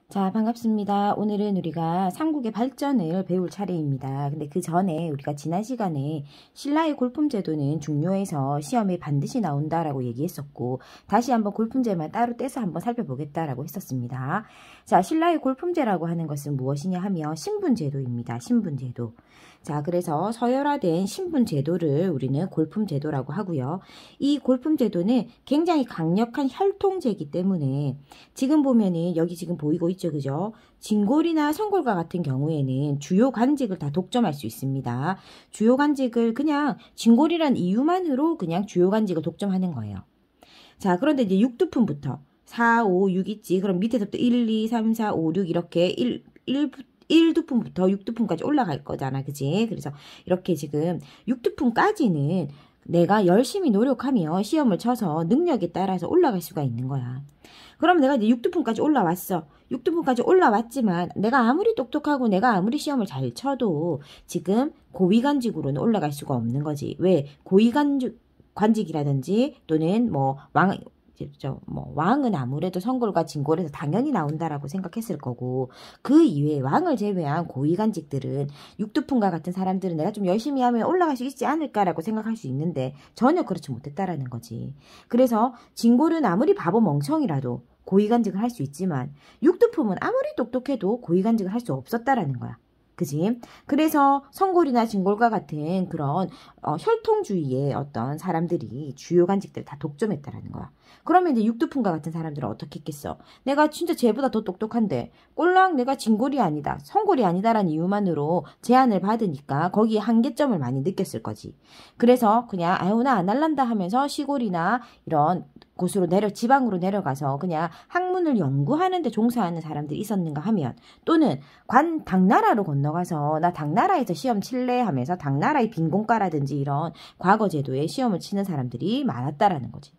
자, 반갑습니다. 오늘은 우리가 삼국의 발전을 배울 차례입니다. 근데 그 전에 우리가 지난 시간에 신라의 골품제도는 중요해서 시험에 반드시 나온다라고 얘기했었고, 다시 한번 골품제만 따로 떼서 한번 살펴보겠다라고 했었습니다. 자, 신라의 골품제라고 하는 것은 무엇이냐 하면 신분제도입니다. 신분제도. 자, 그래서 서열화된 신분제도를 우리는 골품제도라고 하고요. 이 골품제도는 굉장히 강력한 혈통제이기 때문에 지금 보면은 여기 지금 보이고 있죠, 그죠? 진골이나 성골과 같은 경우에는 주요 관직을 다 독점할 수 있습니다. 주요 관직을 그냥 진골이란 이유만으로 그냥 주요 관직을 독점하는 거예요. 자, 그런데 이제 6두품부터 4, 5, 6 있지. 그럼 밑에서부터 1, 2, 3, 4, 5, 6 이렇게 1두품부터 6두품까지 올라갈 거잖아. 그치? 그래서 이렇게 지금 6두품까지는 내가 열심히 노력하면 시험을 쳐서 능력에 따라서 올라갈 수가 있는 거야. 그럼 내가 이제 6두품까지 올라왔어. 6두품까지 올라왔지만 내가 아무리 똑똑하고 내가 아무리 시험을 잘 쳐도 지금 고위관직으로는 올라갈 수가 없는 거지. 왜? 고위관직이라든지 또는 왕은 아무래도 성골과 진골에서 당연히 나온다라고 생각했을 거고, 그 이외에 왕을 제외한 고위관직들은 6두품과 같은 사람들은 내가 좀 열심히 하면 올라갈 수 있지 않을까라고 생각할 수 있는데 전혀 그렇지 못했다라는 거지. 그래서 진골은 아무리 바보 멍청이라도 고위관직을 할 수 있지만 6두품은 아무리 똑똑해도 고위관직을 할 수 없었다라는 거야. 그지? 그래서 성골이나 진골과 같은 그런 혈통주의의 어떤 사람들이 주요 관직들을 다 독점했다라는 거야. 그러면 이제 6두품과 같은 사람들은 어떻게 했겠어? 내가 진짜 쟤보다 더 똑똑한데 꼴랑 내가 진골이 아니다, 성골이 아니다라는 이유만으로 제한을 받으니까 거기에 한계점을 많이 느꼈을 거지. 그래서 그냥 아유 나 안 할란다 하면서 시골이나 이런 곳으로 지방으로 내려가서 그냥 학문을 연구하는 데 종사하는 사람들이 있었는가 하면, 또는 당나라로 건너가서 나 당나라에서 시험 칠래 하면서 당나라의 빈공과라든지 이런 과거 제도에 시험을 치는 사람들이 많았다라는 거지.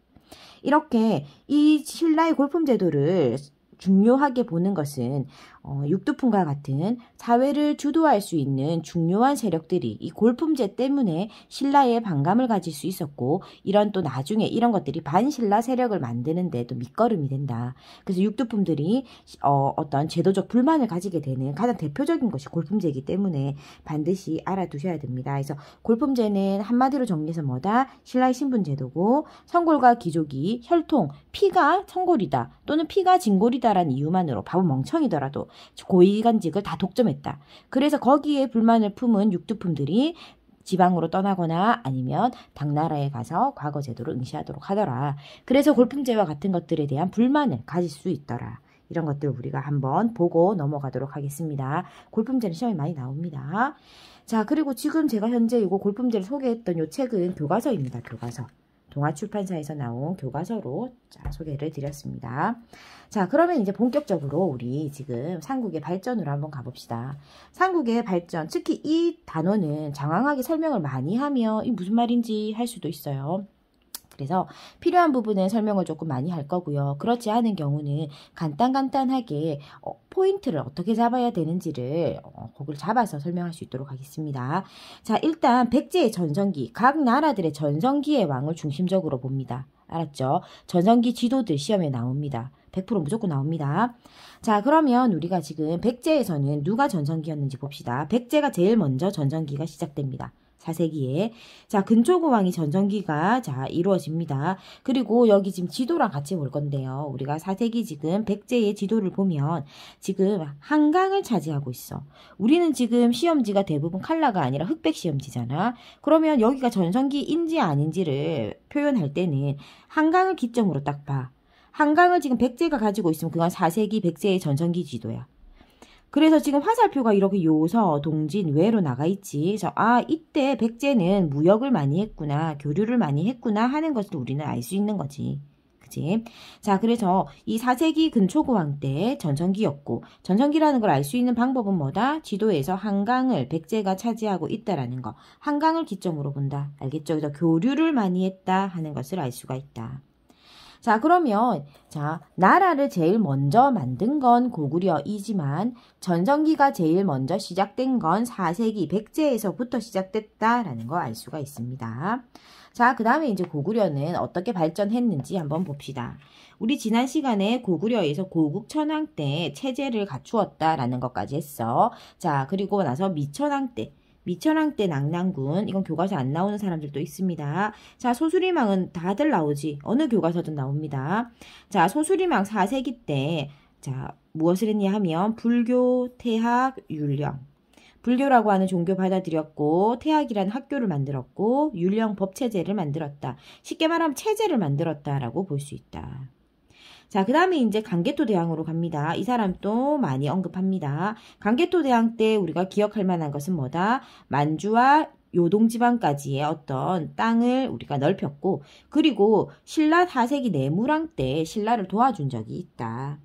이렇게 이 신라의 골품제도를 중요하게 보는 것은 6두품과 같은 사회를 주도할 수 있는 중요한 세력들이 이 골품제 때문에 신라의 반감을 가질 수 있었고, 이런 또 나중에 이런 것들이 반신라 세력을 만드는데 또 밑거름이 된다. 그래서 6두품들이 어떤 제도적 불만을 가지게 되는 가장 대표적인 것이 골품제이기 때문에 반드시 알아두셔야 됩니다. 그래서 골품제는 한마디로 정리해서 뭐다? 신라의 신분제도고, 성골과 귀족이 혈통, 피가 성골이다 또는 피가 진골이다라는 이유만으로 바보 멍청이더라도 고위관직을 다 독점했다. 그래서 거기에 불만을 품은 6두품들이 지방으로 떠나거나 아니면 당나라에 가서 과거 제도를 응시하도록 하더라. 그래서 골품제와 같은 것들에 대한 불만을 가질 수 있더라. 이런 것들 우리가 한번 보고 넘어가도록 하겠습니다. 골품제는 시험에 많이 나옵니다. 자, 그리고 지금 제가 현재 이거 골품제를 소개했던 이 책은 교과서입니다. 교과서. 동아출판사에서 나온 교과서로 소개를 드렸습니다. 자, 그러면 이제 본격적으로 우리 지금 삼국의 발전으로 한번 가봅시다. 삼국의 발전, 특히 이 단어는 장황하게 설명을 많이 하면 이 무슨 말인지 할 수도 있어요. 그래서 필요한 부분은 설명을 조금 많이 할 거고요. 그렇지 않은 경우는 간단하게 포인트를 어떻게 잡아야 되는지를 그걸 잡아서 설명할 수 있도록 하겠습니다. 자, 일단 백제의 전성기, 각 나라들의 전성기의 왕을 중심적으로 봅니다. 알았죠? 전성기 지도들 시험에 나옵니다. 100% 무조건 나옵니다. 자, 그러면 우리가 지금 백제에서는 누가 전성기였는지 봅시다. 백제가 제일 먼저 전성기가 시작됩니다. 4세기에. 자, 근초고왕이 전성기가 이루어집니다. 그리고 여기 지금 지도랑 같이 볼 건데요. 우리가 4세기 지금 백제의 지도를 보면 지금 한강을 차지하고 있어. 우리는 지금 시험지가 대부분 칼라가 아니라 흑백 시험지잖아. 그러면 여기가 전성기인지 아닌지를 표현할 때는 한강을 기점으로 딱 봐. 한강을 지금 백제가 가지고 있으면 그건 4세기 백제의 전성기 지도야. 그래서 지금 화살표가 이렇게 요서, 동진, 외로 나가 있지. 그래서 이때 백제는 무역을 많이 했구나, 교류를 많이 했구나 하는 것을 우리는 알 수 있는 거지. 그치? 자, 그래서 이 4세기 근초고왕 때 전성기였고, 전성기라는 걸 알 수 있는 방법은 뭐다? 지도에서 한강을 백제가 차지하고 있다라는 거. 한강을 기점으로 본다. 알겠죠? 그래서 교류를 많이 했다 하는 것을 알 수가 있다. 자, 그러면 나라를 제일 먼저 만든 건 고구려이지만 전성기가 제일 먼저 시작된 건 4세기 백제에서부터 시작됐다라는 거 알 수가 있습니다. 자, 그 다음에 이제 고구려는 어떻게 발전했는지 한번 봅시다. 우리 지난 시간에 고구려에서 고국천왕 때 체제를 갖추었다라는 것까지 했어. 자, 그리고 나서 미천왕 때 낙랑군, 이건 교과서 안 나오는 사람들도 있습니다. 자, 소수리망은 다들 나오지. 어느 교과서든 나옵니다. 자, 소수리망 4세기 때, 자, 무엇을 했냐 하면 불교, 태학, 율령. 불교라고 하는 종교 받아들였고, 태학이라는 학교를 만들었고, 율령 법체제를 만들었다. 쉽게 말하면 체제를 만들었다라고 볼 수 있다. 자, 그 다음에 이제 강개토 대왕으로 갑니다. 이 사람 또 많이 언급합니다. 강개토 대왕 때 우리가 기억할 만한 것은 뭐다? 만주와 요동지방까지의 어떤 땅을 우리가 넓혔고, 그리고 신라 4세기 내무랑 때 신라를 도와준 적이 있다.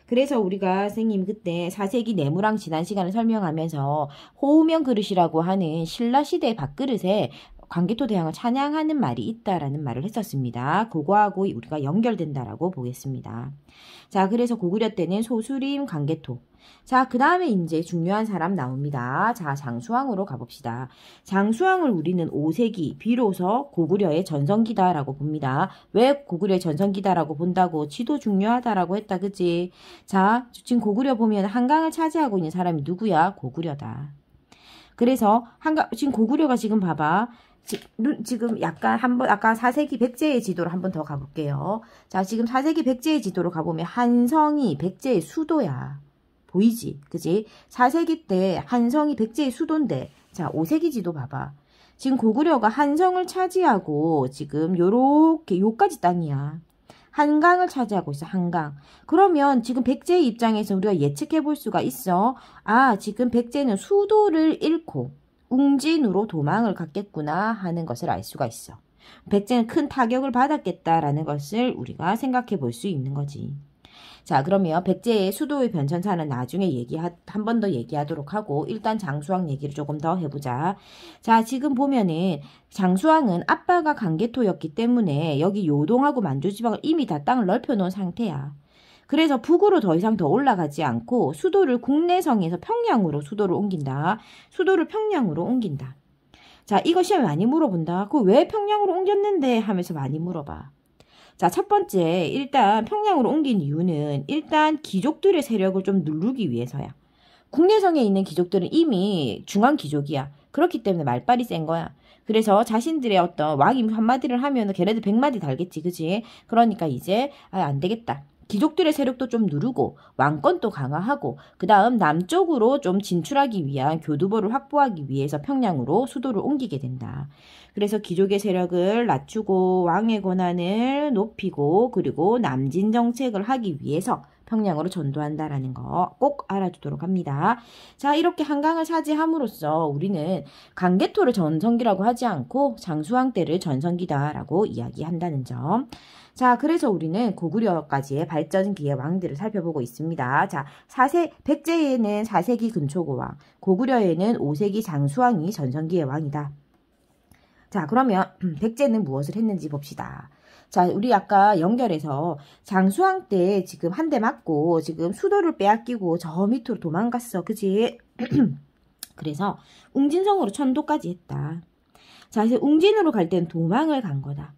그래서 우리가 선생님 그때 4세기 내무랑 지난 시간을 설명하면서 호우명 그릇이라고 하는 신라시대의 밥그릇에 강개토 대왕을 찬양하는 말이 있다라는 말을 했었습니다. 그거하고 우리가 연결된다라고 보겠습니다. 자, 그래서 고구려 때는 소수림, 강개토. 자, 그 다음에 이제 중요한 사람 나옵니다. 자, 장수왕으로 가봅시다. 장수왕을 우리는 5세기 비로소 고구려의 전성기다라고 봅니다. 왜 고구려의 전성기다라고 본다고? 지도 중요하다라고 했다, 그치? 자, 지금 고구려 보면 한강을 차지하고 있는 사람이 누구야? 고구려다. 그래서 지금 고구려가 지금 봐봐. 지금 약간 한번 아까 4세기 백제의 지도로 한번 더 가볼게요. 자, 지금 4세기 백제의 지도로 가보면 한성이 백제의 수도야. 보이지? 그지? 4세기 때 한성이 백제의 수도인데, 자, 5세기 지도 봐봐. 지금 고구려가 한성을 차지하고 지금 요렇게 요까지 땅이야. 한강을 차지하고 있어, 한강. 그러면 지금 백제의 입장에서 우리가 예측해 볼 수가 있어. 아, 지금 백제는 수도를 잃고 웅진으로 도망을 갔겠구나 하는 것을 알 수가 있어. 백제는 큰 타격을 받았겠다라는 것을 우리가 생각해 볼 수 있는 거지. 자, 그러면 백제의 수도의 변천사는 나중에 한 번 더 얘기하도록 하고, 일단 장수왕 얘기를 조금 더 해보자. 자, 지금 보면은 장수왕은 아빠가 강개토였기 때문에 여기 요동하고 만주지방을 이미 다 땅을 넓혀놓은 상태야. 그래서 북으로 더 이상 더 올라가지 않고 수도를 국내성에서 평양으로 수도를 옮긴다. 수도를 평양으로 옮긴다. 자, 이거 시험에 많이 물어본다. 그 왜 평양으로 옮겼는데 하면서 많이 물어봐. 자, 첫 번째, 일단 평양으로 옮긴 이유는 일단 귀족들의 세력을 좀 누르기 위해서야. 국내성에 있는 귀족들은 이미 중앙 귀족이야. 그렇기 때문에 말빨이 센 거야. 그래서 자신들의 어떤 왕이 한마디를 하면 걔네들 100마디 달겠지, 그치? 그러니까 이제 안 되겠다. 귀족들의 세력도 좀 누르고 왕권도 강화하고 그 다음 남쪽으로 좀 진출하기 위한 교두보를 확보하기 위해서 평양으로 수도를 옮기게 된다. 그래서 귀족의 세력을 낮추고 왕의 권한을 높이고 그리고 남진 정책을 하기 위해서 평양으로 전도한다라는 거 꼭 알아두도록 합니다. 자, 이렇게 한강을 차지함으로써 우리는 강개토를 전성기라고 하지 않고 장수왕 때를 전성기다라고 이야기한다는 점. 자, 그래서 우리는 고구려까지의 발전기의 왕들을 살펴보고 있습니다. 자, 백제에는 4세기 근초고왕, 고구려에는 5세기 장수왕이 전성기의 왕이다. 자, 그러면 백제는 무엇을 했는지 봅시다. 자, 우리 아까 연결해서 장수왕 때 지금 한 대 맞고 지금 수도를 빼앗기고 저 밑으로 도망갔어. 그치? 그래서 웅진성으로 천도까지 했다. 자, 그래서 웅진으로 갈 때는 도망을 간 거다.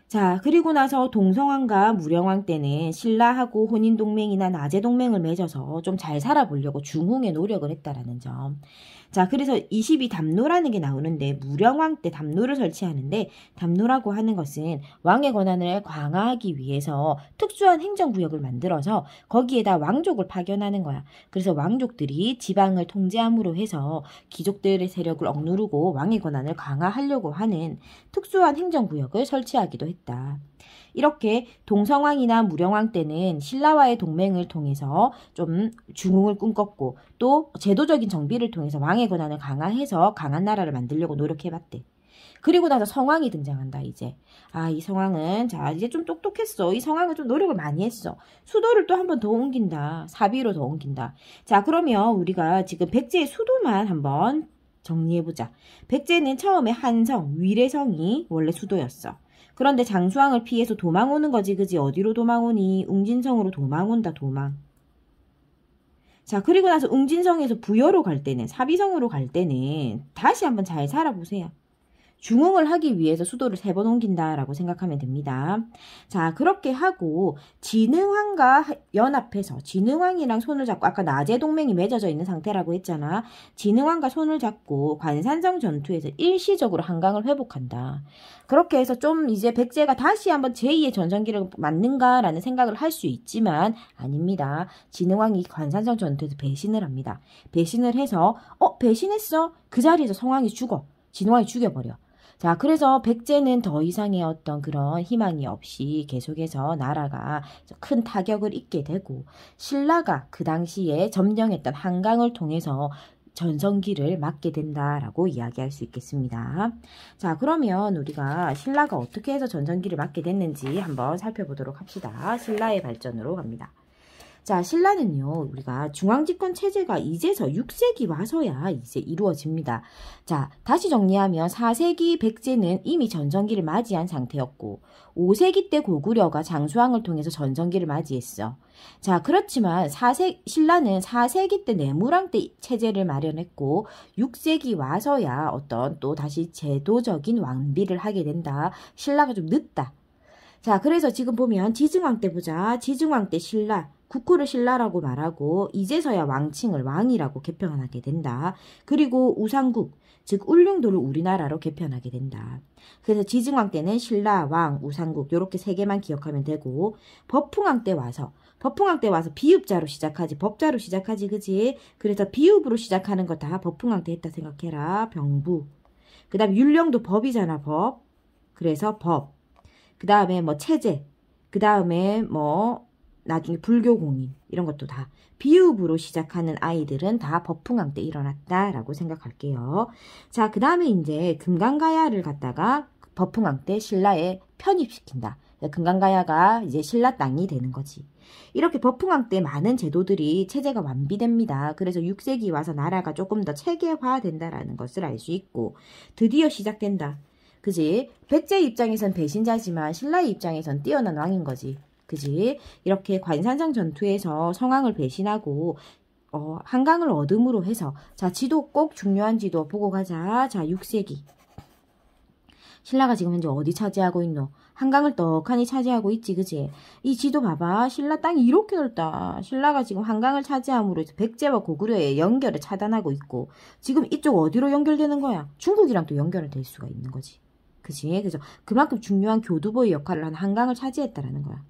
자, 그리고 나서 동성왕과 무령왕 때는 신라하고 혼인동맹이나 나제동맹을 맺어서 좀 잘 살아보려고 중흥의 노력을 했다라는 점. 자, 그래서 22담노라는 게 나오는데 무령왕 때 담노를 설치하는데 담노라고 하는 것은 왕의 권한을 강화하기 위해서 특수한 행정구역을 만들어서 거기에다 왕족을 파견하는 거야. 그래서 왕족들이 지방을 통제함으로 해서 귀족들의 세력을 억누르고 왕의 권한을 강화하려고 하는 특수한 행정구역을 설치하기도 했다. 이렇게 동성왕이나 무령왕 때는 신라와의 동맹을 통해서 좀 중흥을 꿈꿨고 또 제도적인 정비를 통해서 왕의 권한을 강화해서 강한 나라를 만들려고 노력해봤대. 그리고 나서 성왕이 등장한다, 이제. 아, 이 성왕은, 자, 이제 좀 똑똑했어. 이 성왕은 좀 노력을 많이 했어. 수도를 또 한 번 더 옮긴다. 사비로 더 옮긴다. 자, 그러면 우리가 지금 백제의 수도만 한번 정리해보자. 백제는 처음에 한성, 위례성이 원래 수도였어. 그런데 장수왕을 피해서 도망오는 거지, 그지? 어디로 도망오니? 웅진성으로 도망온다, 도망. 자, 그리고 나서 웅진성에서 부여로 갈 때는, 사비성으로 갈 때는 다시 한번 잘 살아보세요. 중흥을 하기 위해서 수도를 3번 옮긴다라고 생각하면 됩니다. 자, 그렇게 하고 진흥왕과 연합해서 진흥왕이랑 손을 잡고 아까 나제 동맹이 맺어져 있는 상태라고 했잖아. 진흥왕과 손을 잡고 관산성 전투에서 일시적으로 한강을 회복한다. 그렇게 해서 좀 이제 백제가 다시 한번 제2의 전성기를 맞는가라는 생각을 할 수 있지만 아닙니다. 진흥왕이 관산성 전투에서 배신을 합니다. 배신을 해서 배신했어? 그 자리에서 성왕이 죽어. 진흥왕이 죽여버려. 자, 그래서 백제는 더 이상의 어떤 그런 희망이 없이 계속해서 나라가 큰 타격을 입게 되고 신라가 그 당시에 점령했던 한강을 통해서 전성기를 맞게 된다라고 이야기할 수 있겠습니다. 자, 그러면 우리가 신라가 어떻게 해서 전성기를 맞게 됐는지 한번 살펴보도록 합시다. 신라의 발전으로 갑니다. 자, 신라는요, 우리가 중앙집권 체제가 이제서 6세기 와서야 이제 이루어집니다. 자, 다시 정리하면 4세기 백제는 이미 전성기를 맞이한 상태였고 5세기 때 고구려가 장수왕을 통해서 전성기를 맞이했어. 자, 그렇지만 신라는 4세기 때 내무랑 때 체제를 마련했고 6세기 와서야 어떤 또 다시 제도적인 왕비를 하게 된다. 신라가 좀 늦다. 자, 그래서 지금 보면 지증왕 때 보자. 지증왕 때 신라. 국호를 신라라고 말하고 이제서야 왕칭을 왕이라고 개편하게 된다. 그리고 우상국, 즉 울릉도를 우리나라로 개편하게 된다. 그래서 지증왕 때는 신라, 왕, 우상국 이렇게 3개만 기억하면 되고 법풍왕 때 와서 비읍자로 시작하지 법자로 시작하지 그지? 그래서 비읍으로 시작하는 거 다 법풍왕 때 했다 생각해라. 병부. 그 다음 율령도 법이잖아. 법. 그래서 법. 그 다음에 뭐 체제. 그 다음에 뭐 나중에 불교공인 이런 것도 다 비읍으로 시작하는 아이들은 다 법풍왕 때 일어났다라고 생각할게요. 자, 그 다음에 이제 금강가야를 갖다가 법풍왕 때 신라에 편입시킨다. 금강가야가 이제 신라 땅이 되는 거지. 이렇게 법풍왕 때 많은 제도들이 체제가 완비됩니다. 그래서 6세기 와서 나라가 조금 더 체계화된다라는 것을 알 수 있고 드디어 시작된다. 그지? 백제 입장에선 배신자지만 신라의 입장에선 뛰어난 왕인 거지. 그지? 이렇게 관산성 전투에서 성왕을 배신하고 한강을 얻음으로 해서 자, 지도 꼭 중요한 지도 보고 가자. 자, 6세기. 신라가 지금 현재 어디 차지하고 있노? 한강을 떡하니 차지하고 있지, 그지? 이 지도 봐봐. 신라 땅이 이렇게 넓다. 신라가 지금 한강을 차지함으로 해서 백제와 고구려의 연결을 차단하고 있고 지금 이쪽 어디로 연결되는 거야? 중국이랑 또 연결을 될 수가 있는 거지. 그지? 그래서 그만큼 중요한 교두보의 역할을 하는 한강을 차지했다라는 거야.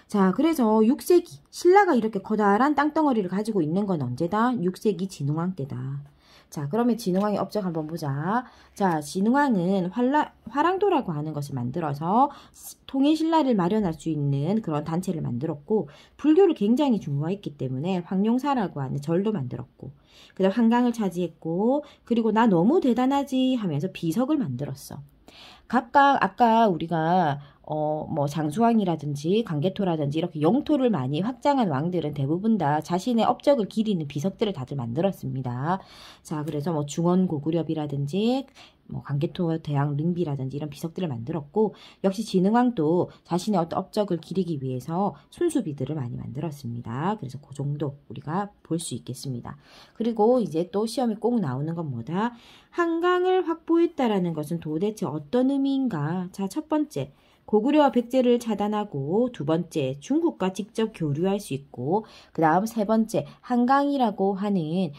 자, 그래서 6세기 신라가 이렇게 커다란 땅덩어리를 가지고 있는 건 언제다? 6세기 진흥왕 때다. 자, 그러면 진흥왕의 업적 한번 보자. 자, 진흥왕은 화랑도라고 하는 것을 만들어서 통일신라를 마련할 수 있는 그런 단체를 만들었고 불교를 굉장히 중요했기 때문에 황룡사라고 하는 절도 만들었고 그 다음 한강을 차지했고 그리고 나 너무 대단하지 하면서 비석을 만들었어. 각각 아까 우리가 뭐 장수왕이라든지 강개토라든지 이렇게 영토를 많이 확장한 왕들은 대부분 다 자신의 업적을 기리는 비석들을 다들 만들었습니다. 자, 그래서 뭐 중원고구려비라든지 뭐 강개토 대왕 릉비라든지 이런 비석들을 만들었고 역시 진흥왕도 자신의 어떤 업적을 기리기 위해서 순수비들을 많이 만들었습니다. 그래서 그 정도 우리가 볼 수 있겠습니다. 그리고 이제 또 시험에 꼭 나오는 건 뭐다? 한강을 확보했다라는 것은 도대체 어떤 의미인가? 자, 첫 번째 고구려와 백제를 차단하고 두 번째 중국과 직접 교류할 수 있고 그 다음 세 번째 한강이라고 하는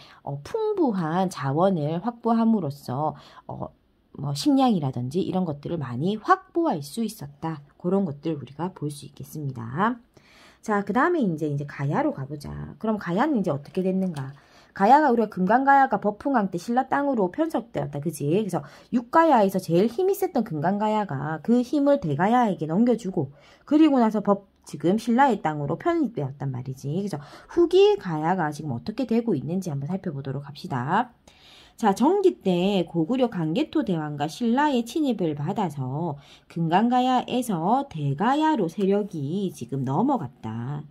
풍부한 자원을 확보함으로써 뭐 식량이라든지 이런 것들을 많이 확보할 수 있었다. 그런 것들 우리가 볼 수 있겠습니다. 자, 그 다음에 이제 가야로 가보자. 그럼 가야는 이제 어떻게 됐는가? 가야가 우리가 금강가야가 법풍왕 때 신라 땅으로 편속되었다. 그지? 그래서 육가야에서 제일 힘이 셌던 금강가야가 그 힘을 대가야에게 넘겨주고 그리고 나서 지금 신라의 땅으로 편입되었단 말이지. 그래서 후기 가야가 지금 어떻게 되고 있는지 한번 살펴보도록 합시다. 자, 정기 때 고구려 강개토 대왕과 신라의 침입을 받아서 금강가야에서 대가야로 세력이 지금 넘어갔다.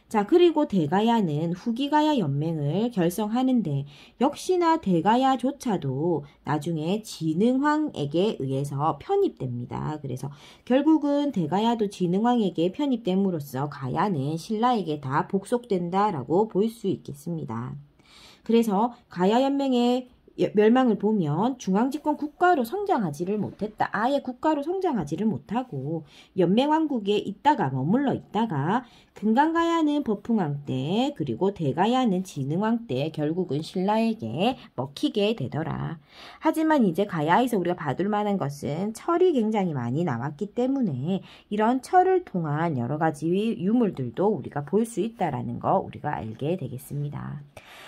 자, 그리고 대가야는 후기가야 연맹을 결성하는데 역시나 대가야조차도 나중에 진흥왕에게 의해서 편입됩니다. 그래서 결국은 대가야도 진흥왕에게 편입됨으로써 가야는 신라에게 다 복속된다라고 볼 수 있겠습니다. 그래서 가야연맹의 멸망을 보면 중앙집권 국가로 성장하지를 못했다. 아예 국가로 성장하지를 못하고 연맹왕국에 있다가 머물러 있다가 금강가야는 버풍왕 때 그리고 대가야는 진흥왕 때 결국은 신라에게 먹히게 되더라. 하지만 이제 가야에서 우리가 봐둘 만한 것은 철이 굉장히 많이 나왔기 때문에 이런 철을 통한 여러 가지 유물들도 우리가 볼 수 있다라는 거 우리가 알게 되겠습니다.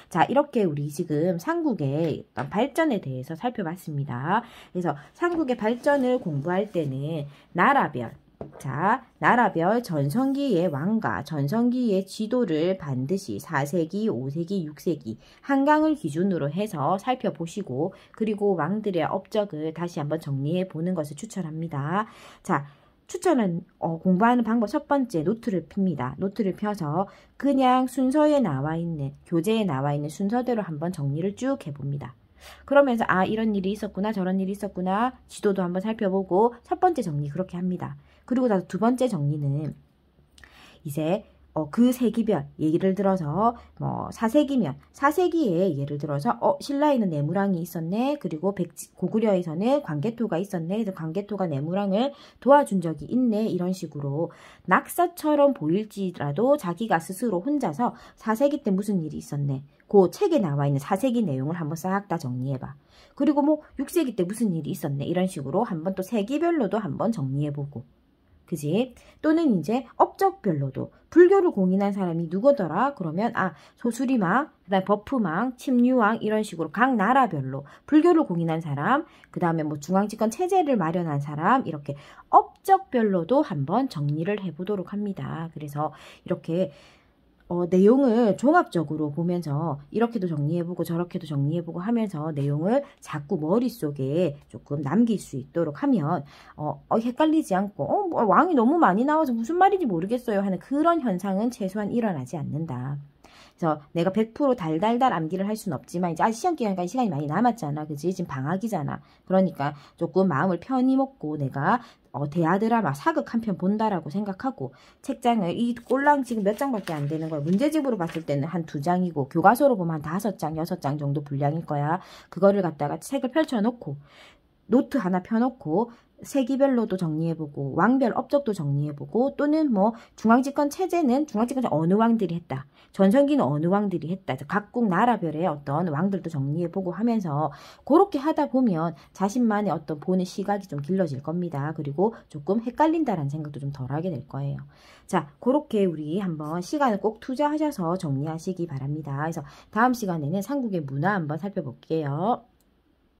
자, 이렇게 우리 지금 삼국의 어떤 발전에 대해서 살펴봤습니다. 그래서 삼국의 발전을 공부할 때는 나라별, 자, 나라별 전성기의 왕과 전성기의 지도를 반드시 4세기, 5세기, 6세기 한강을 기준으로 해서 살펴보시고 그리고 왕들의 업적을 다시 한번 정리해 보는 것을 추천합니다. 자, 추천은 공부하는 방법 첫 번째 노트를 핍니다. 노트를 펴서 그냥 순서에 나와 있는 교재에 나와 있는 순서대로 한번 정리를 쭉 해봅니다. 그러면서 아 이런 일이 있었구나 저런 일이 있었구나 지도도 한번 살펴보고 첫 번째 정리 그렇게 합니다. 그리고 나서 두 번째 정리는 이제 그 세기별 예를 들어서 뭐 4세기면 4세기에 예를 들어서 신라에는 내무랑이 있었네. 그리고 고구려에서는 광개토가 있었네. 그래서 광개토가 내무랑을 도와준 적이 있네. 이런 식으로 낙서처럼 보일지라도 자기가 스스로 혼자서 4세기 때 무슨 일이 있었네. 그 책에 나와 있는 4세기 내용을 한번 싹 다 정리해봐. 그리고 뭐 6세기 때 무슨 일이 있었네. 이런 식으로 한번 또 세기별로도 한번 정리해보고. 그지? 또는 이제 업적별로도 불교를 공인한 사람이 누구더라? 그러면 소수리망, 그다음 버프망, 침류왕 이런 식으로 각 나라별로 불교를 공인한 사람, 그다음에 뭐 중앙집권 체제를 마련한 사람 이렇게 업적별로도 한번 정리를 해보도록 합니다. 그래서 이렇게 내용을 종합적으로 보면서 이렇게도 정리해보고 저렇게도 정리해보고 하면서 내용을 자꾸 머릿속에 조금 남길 수 있도록 하면 헷갈리지 않고 뭐 왕이 너무 많이 나와서 무슨 말인지 모르겠어요 하는 그런 현상은 최소한 일어나지 않는다. 그래서 내가 100% 달달달 암기를 할 수는 없지만 이제 아직 시험 기간까지 시간이 많이 남았잖아. 그치? 지금 방학이잖아. 그러니까 조금 마음을 편히 먹고 내가 대하드라마 사극 한 편 본다라고 생각하고 책장을 이 꼴랑 지금 몇 장밖에 안 되는 거야. 문제집으로 봤을 때는 한 2장이고 교과서로 보면 한 5장, 6장 정도 분량일 거야. 그거를 갖다가 책을 펼쳐놓고 노트 하나 펴놓고 세기별로도 정리해보고 왕별 업적도 정리해보고 또는 뭐 중앙집권 체제는 중앙집권 어느 왕들이 했다. 전성기는 어느 왕들이 했다. 각국 나라별의 어떤 왕들도 정리해보고 하면서 그렇게 하다 보면 자신만의 어떤 보는 시각이 좀 길러질 겁니다. 그리고 조금 헷갈린다라는 생각도 좀 덜하게 될 거예요. 자, 그렇게 우리 한번 시간을 꼭 투자하셔서 정리하시기 바랍니다. 그래서 다음 시간에는 삼국의 문화 한번 살펴볼게요.